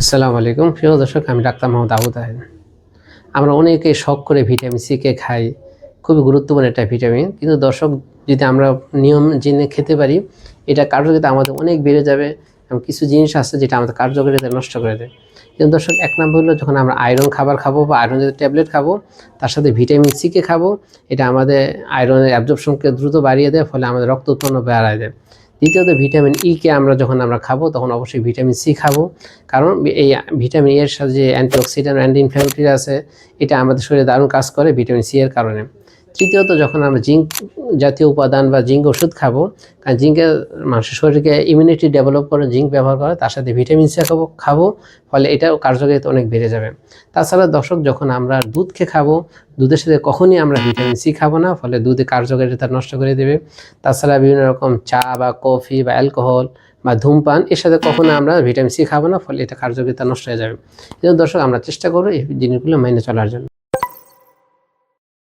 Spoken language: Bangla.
আসসালামু আলাইকুম প্রিয় দর্শক, আমি ডাক্তার মোহাম্মদ আবু তাহের। আমরা অনেকে শখ করে ভিটামিন সি কে খাই, খুবই গুরুত্বপূর্ণ একটা ভিটামিন। কিন্তু দর্শক, যদি আমরা নিয়ম জেনে খেতে পারি, এটা কার্যকারিতা আমাদের অনেক বেড়ে যাবে এবং কিছু জিনিস আছে যেটা আমাদের কার্যকারিতা নষ্ট করে দেয়। কিন্তু দর্শক, এক নম্বর হলো যখন আমরা আয়রন খাবার খাবো বা আয়রন জাতীয় ট্যাবলেট খাবো, তার সাথে ভিটামিন সি কে খাবো, এটা আমাদের আয়রনের অ্যাবজর্পশনকে দ্রুত বাড়িয়ে দেয়, ফলে আমাদের রক্ত উৎপন্ন বাড়ায় দেয়। দ্বিতীয়ত, ভিটামিন ই কে আমরা যখন খাবো তখন অবশ্যই ভিটামিন সি খাবো, কারণ এই ভিটামিন এর সাথে যে অ্যান্টিঅক্সিডেন্ট অ্যান্টি ইনফ্ল্যামেটরি আছে, এটা আমাদের শরীরে দারুণ কাজ করে ভিটামিন সি এর কারণে। তৃতীয়ত, যখন আমরা জিঙ্ক জাতীয় উপাদান বা জিঙ্ক ওষুধ খাবো, কারণ জিঙ্কের মানুষের শরীরকে ইমিউনিটি ডেভেলপ করে জিঙ্ক ব্যবহার করে, তার সাথে ভিটামিন সি খাবো, ফলে এটাও কার্যকারিতা অনেক বেড়ে যাবে। তাছাড়া দর্শক, যখন আমরা দুধ খাবো, দুধের সাথে কখনই আমরা ভিটামিন সি খাবো না, ফলে দুধে কার্যকারিতা নষ্ট করে দেবে। তাছাড়া বিভিন্ন রকম চা বা কফি বা অ্যালকোহল বা ধূমপান, এর সাথে কখনো আমরা ভিটামিন সি খাবো না, ফলে এটা কার্যকারিতা নষ্ট হয়ে যাবে। কিন্তু দর্শক, আমরা চেষ্টা করবো এই জিনিসগুলো মেনে চলার জন্য।